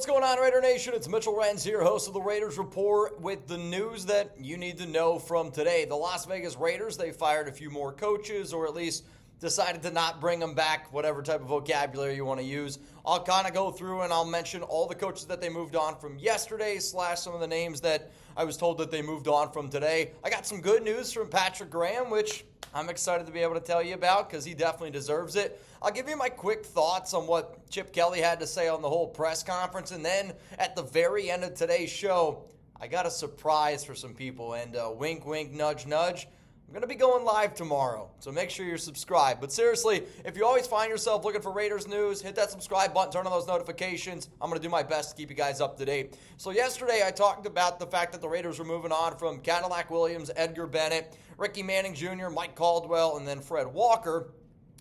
What's going on, Raider Nation? It's Mitchell Renz here, host of the Raiders Report, with the news that you need to know from today. The Las Vegas Raiders, they fired a few more coaches, or at least decided to not bring them back, whatever type of vocabulary you want to use. I'll kind of go through and I'll mention all the coaches that they moved on from yesterday, / some of the names that I was told that they moved on from today. I got some good news from Patrick Graham, which I'm excited to be able to tell you about because he definitely deserves it. I'll give you my quick thoughts on what Chip Kelly had to say on the whole press conference. And then at the very end of today's show, I got a surprise for some people. And wink, wink, nudge, nudge. I'm going to be going live tomorrow, so make sure you're subscribed. But seriously, if you always find yourself looking for Raiders news, hit that subscribe button, turn on those notifications. I'm going to do my best to keep you guys up to date. So yesterday I talked about the fact that the Raiders were moving on from Cadillac Williams, Edgar Bennett, Ricky Manning Jr., Mike Caldwell, and then Fred Walker.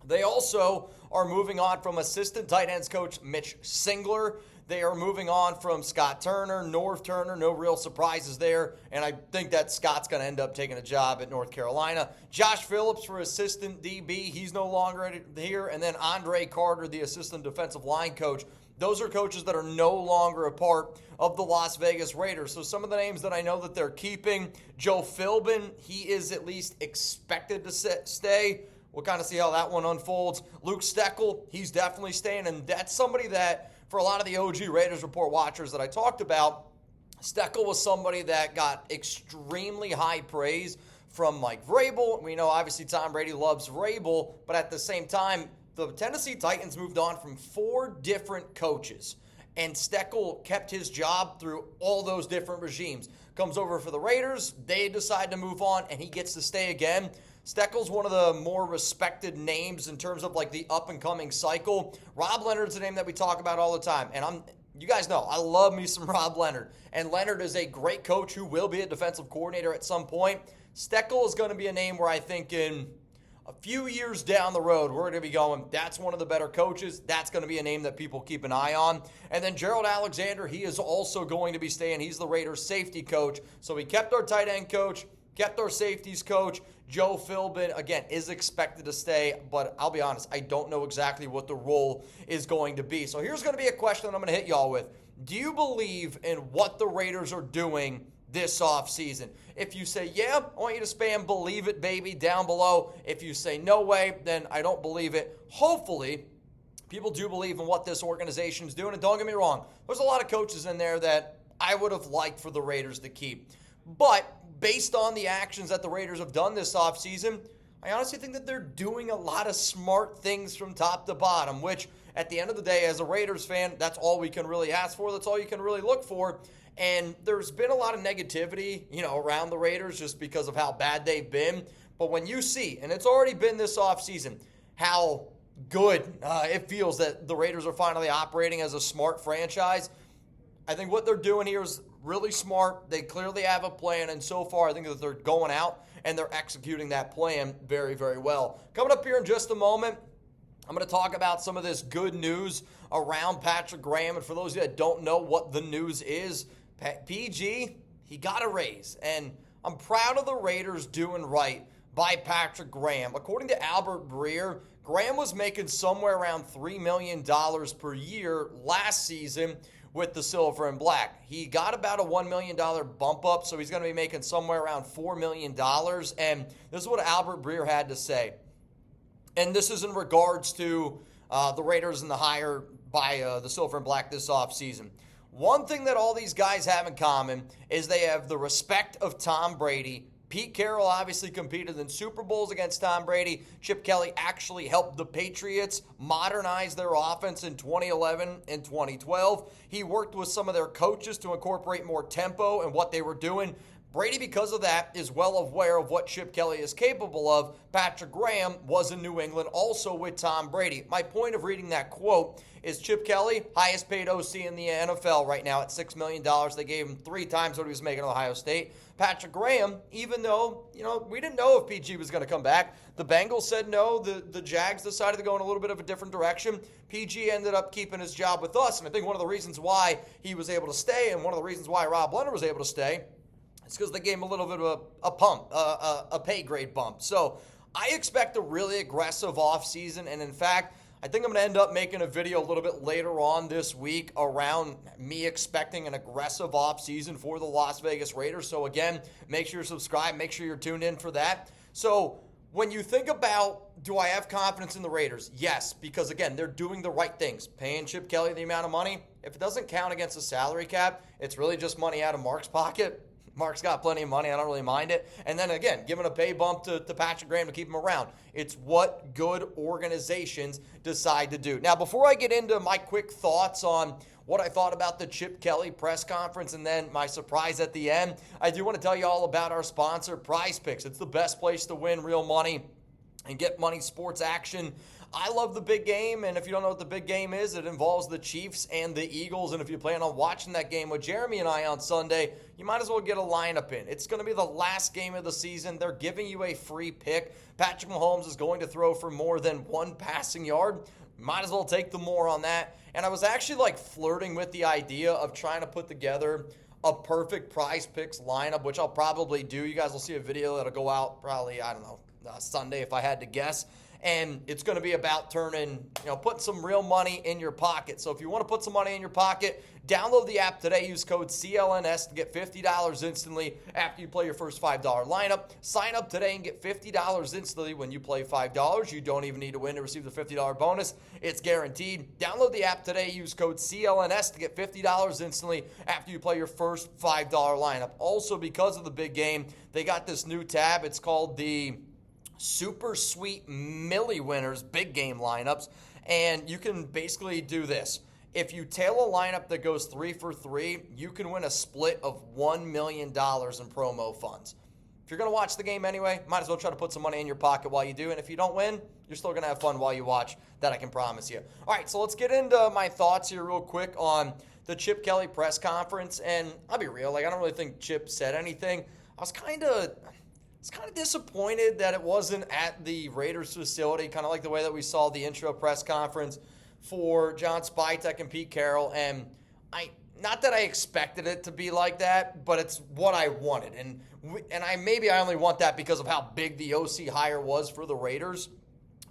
They also are moving on from assistant tight ends coach Mitch Singler. They are moving on from Scott Turner, Norv Turner, no real surprises there. And I think that Scott's going to end up taking a job at North Carolina. Josh Phillips for assistant DB, he's no longer here. And then Andre Carter, the assistant defensive line coach. Those are coaches that are no longer a part of the Las Vegas Raiders. So some of the names that I know that they're keeping, Joe Philbin, he is at least expected to stay. We'll kind of see how that one unfolds. Luke Steckel, he's definitely staying. And that's somebody that, for a lot of the OG Raiders Report watchers that I talked about, Steckel was somebody that got extremely high praise from Mike Vrabel. We know, obviously, Tom Brady loves Vrabel, but at the same time, the Tennessee Titans moved on from 4 different coaches, and Steckel kept his job through all those different regimes. Comes over for the Raiders, they decide to move on, and he gets to stay again. Steckel's one of the more respected names in terms of like the up-and-coming cycle. Rob Leonard's a name that we talk about all the time, and you guys know I love me some Rob Leonard, and Leonard is a great coach who will be a defensive coordinator at some point. Steckel is going to be a name where I think in a few years down the road, we're going to be going, that's one of the better coaches. That's going to be a name that people keep an eye on. And then Gerald Alexander, he is also going to be staying. He's the Raiders safety coach. So we kept our tight end coach, kept our safeties coach. Joe Philbin, again, is expected to stay, but I'll be honest, I don't know exactly what the role is going to be. So here's going to be a question that I'm going to hit y'all with. Do you believe in what the Raiders are doing this offseason? If you say, yeah, I want you to spam believe it, baby, down below. If you say no way, then I don't believe it. Hopefully, people do believe in what this organization is doing. And don't get me wrong, there's a lot of coaches in there that I would have liked for the Raiders to keep. But based on the actions that the Raiders have done this offseason, I honestly think that they're doing a lot of smart things from top to bottom, which at the end of the day, as a Raiders fan, that's all we can really ask for. That's all you can really look for. And there's been a lot of negativity, around the Raiders just because of how bad they've been. But when you see, and it's already been this offseason, how good it feels that the Raiders are finally operating as a smart franchise, I think what they're doing here is really smart. They clearly have a plan, and so far I think that they're going out and they're executing that plan very, very well. Coming up here in just a moment, I'm going to talk about some of this good news around Patrick Graham. And for those of you that don't know what the news is, PG, he got a raise. And I'm proud of the Raiders doing right by Patrick Graham. According to Albert Breer, Graham was making somewhere around $3 million per year last season with the Silver and Black. He got about a $1 million bump up, so he's going to be making somewhere around $4 million. And this is what Albert Breer had to say. And this is in regards to the Raiders and the hire by the Silver and Black this offseason. One thing that all these guys have in common is they have the respect of Tom Brady. Pete Carroll obviously competed in Super Bowls against Tom Brady. Chip Kelly actually helped the Patriots modernize their offense in 2011 and 2012. He worked with some of their coaches to incorporate more tempo and what they were doing. Brady, because of that, is well aware of what Chip Kelly is capable of. Patrick Graham was in New England also with Tom Brady. My point of reading that quote is Chip Kelly, highest paid OC in the NFL right now at $6 million. They gave him 3 times what he was making at Ohio State. Patrick Graham, even though, we didn't know if PG was going to come back. The Bengals said no. The Jags decided to go in a little bit of a different direction. PG ended up keeping his job with us. And I think one of the reasons why he was able to stay and one of the reasons why Rob Leonard was able to stay is because they gave him a little bit of a pay grade bump. So I expect a really aggressive offseason. And in fact, I think I'm going to end up making a video a little bit later on this week around me expecting an aggressive offseason for the Las Vegas Raiders. So again, make sure you're subscribed. Make sure you're tuned in for that. So when you think about, do I have confidence in the Raiders? Yes, because again, they're doing the right things. Paying Chip Kelly the amount of money. If it doesn't count against the salary cap, it's really just money out of Mark's pocket. Mark's got plenty of money. I don't really mind it. And then again, giving a pay bump to Patrick Graham to keep him around. It's what good organizations decide to do. Now, before I get into my quick thoughts on what I thought about the Chip Kelly press conference and then my surprise at the end, I do want to tell you all about our sponsor, PrizePicks. It's the best place to win real money and get money sports action. I love the big game, and if you don't know what the big game is, it involves the Chiefs and the Eagles, and if you plan on watching that game with Jeremy and I on Sunday, you might as well get a lineup in. It's going to be the last game of the season. They're giving you a free pick. Patrick Mahomes is going to throw for more than one passing yard. Might as well take the more on that. And I was actually flirting with the idea of trying to put together a perfect PrizePicks lineup, which I'll probably do. You guys will see a video that'll go out probably, Sunday if I had to guess. And it's going to be about putting some real money in your pocket. So if you want to put some money in your pocket, download the app today. Use code CLNS to get $50 instantly after you play your first $5 lineup. Sign up today and get $50 instantly when you play $5. You don't even need to win to receive the $50 bonus. It's guaranteed. Download the app today. Use code CLNS to get $50 instantly after you play your first $5 lineup. Also, because of the big game, they got this new tab. It's called the Super Sweet Millie Winners Big Game Lineups, and you can basically do this. If you tail a lineup that goes 3 for 3, you can win a split of $1 million in promo funds. If you're going to watch the game anyway, might as well try to put some money in your pocket while you do, and if you don't win, you're still going to have fun while you watch. That I can promise you. All right, so let's get into my thoughts here real quick on the Chip Kelly press conference, and I'll be real, I don't really think Chip said anything. I was kind of disappointed that it wasn't at the Raiders facility, kind of like the way that we saw the intro press conference for John Spytek and Pete Carroll. And not that I expected it to be like that, but it's what I wanted. And I only want that because of how big the OC hire was for the Raiders.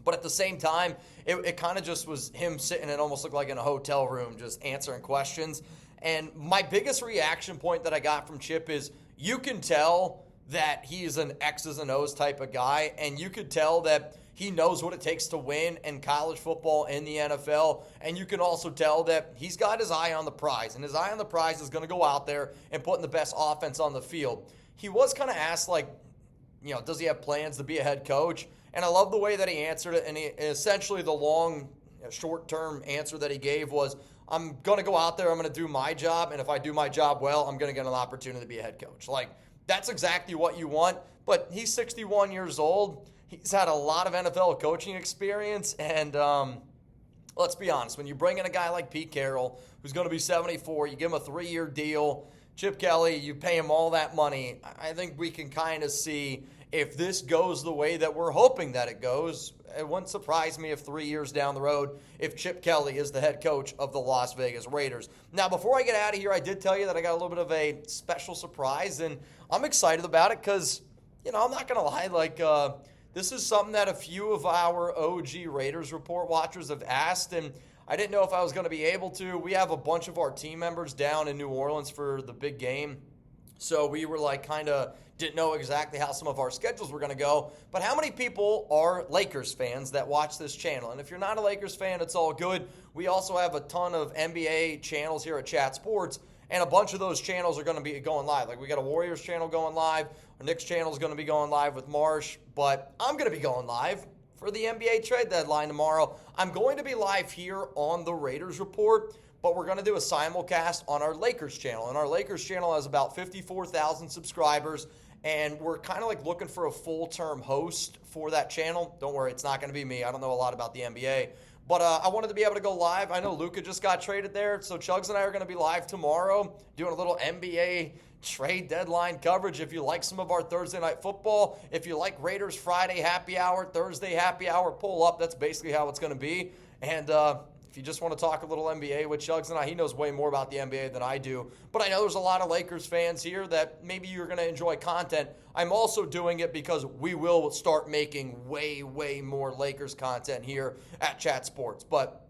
But at the same time, it kind of just was him sitting and almost looked like in a hotel room just answering questions. And my biggest reaction point that I got from Chip is you can tell that he is an X's and O's type of guy, and you could tell that he knows what it takes to win in college football and the NFL, and you can also tell that he's got his eye on the prize, and his eye on the prize is going to go out there and putting the best offense on the field. He was kind of asked, does he have plans to be a head coach? And I love the way that he answered it, and essentially the long, short-term answer that he gave was, I'm going to go out there, I'm going to do my job, and if I do my job well, I'm going to get an opportunity to be a head coach. That's exactly what you want, but he's 61 years old. He's had a lot of NFL coaching experience, and let's be honest, when you bring in a guy like Pete Carroll, who's going to be 74, you give him a 3-year deal, Chip Kelly, you pay him all that money, I think we can kind of see if this goes the way that we're hoping that it goes. It wouldn't surprise me if 3 years down the road, if Chip Kelly is the head coach of the Las Vegas Raiders. Now, before I get out of here, I did tell you that I got a little bit of a special surprise, and I'm excited about it because, I'm not going to lie, this is something that a few of our OG Raiders Report watchers have asked, and I didn't know if I was going to be able to. We have a bunch of our team members down in New Orleans for the big game, so we were didn't know exactly how some of our schedules were going to go. But how many people are Lakers fans that watch this channel? And if you're not a Lakers fan, it's all good. We also have a ton of NBA channels here at Chat Sports, and a bunch of those channels are going to be going live. We got a Warriors channel going live. Our Knicks channel is going to be going live with Marsh. But I'm going to be going live for the NBA trade deadline tomorrow. I'm going to be live here on the Raiders Report, but we're going to do a simulcast on our Lakers channel. And our Lakers channel has about 54,000 subscribers. And we're kind of looking for a full-term host for that channel. Don't worry, it's not going to be me. I don't know a lot about the NBA. But I wanted to be able to go live. I know Luka just got traded there. So Chugs and I are going to be live tomorrow doing a little NBA trade deadline coverage. If you like some of our Thursday night football, if you like Raiders Friday happy hour, Thursday happy hour, pull up. That's basically how it's going to be. And if if you just want to talk a little NBA with Chugs and I, he knows way more about the NBA than I do. But I know there's a lot of Lakers fans here that maybe you're going to enjoy content. I'm also doing it because we will start making way, way more Lakers content here at Chat Sports. But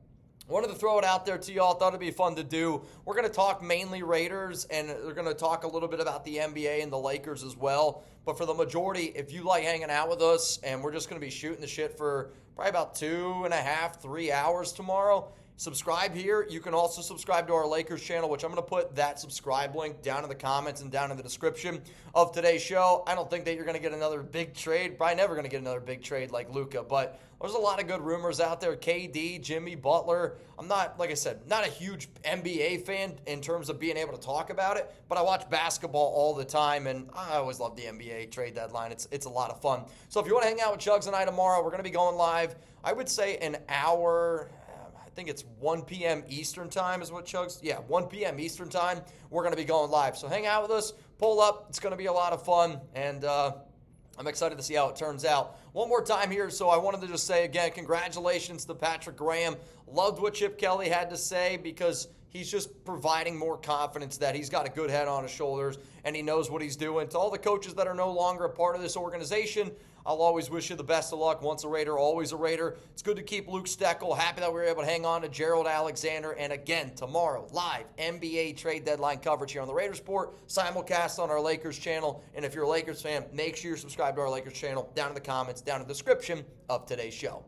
wanted to throw it out there to y'all. Thought it'd be fun to do. We're going to talk mainly Raiders, and we're going to talk a little bit about the NBA and the Lakers as well. But for the majority, if you like hanging out with us, and we're just going to be shooting the shit for probably about 2.5, 3 hours tomorrow, subscribe here. You can also subscribe to our Lakers channel, which I'm going to put that subscribe link down in the comments and down in the description of today's show. I don't think that you're going to get another big trade. Probably never going to get another big trade like Luka, but there's a lot of good rumors out there. KD, Jimmy Butler. I'm not, like I said, not a huge NBA fan in terms of being able to talk about it, but I watch basketball all the time, and I always love the NBA trade deadline. It's a lot of fun. So if you want to hang out with Chugs and I tomorrow, we're going to be going live, I would say an hour. I think it's 1 p.m. Eastern time is what Chugs. Yeah, 1 p.m. Eastern time. We're going to be going live. So hang out with us. Pull up. It's going to be a lot of fun. And I'm excited to see how it turns out. One more time here. So I wanted to just say again, congratulations to Patrick Graham. Loved what Chip Kelly had to say because he's just providing more confidence that he's got a good head on his shoulders and he knows what he's doing. To all the coaches that are no longer a part of this organization, I'll always wish you the best of luck. Once a Raider, always a Raider. It's good to keep Luke Steckel. Happy that we were able to hang on to Gerald Alexander. And again, tomorrow, live NBA trade deadline coverage here on the Raiders Report, simulcast on our Lakers channel. And if you're a Lakers fan, make sure you're subscribed to our Lakers channel down in the comments, down in the description of today's show.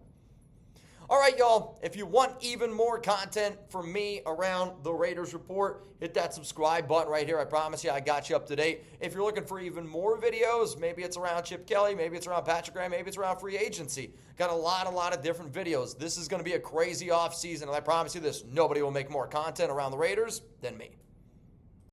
All right, y'all, if you want even more content from me around the Raiders Report, hit that subscribe button right here. I promise you I got you up to date. If you're looking for even more videos, maybe it's around Chip Kelly, maybe it's around Patrick Graham, maybe it's around free agency. Got a lot of different videos. This is going to be a crazy offseason, and I promise you this, nobody will make more content around the Raiders than me.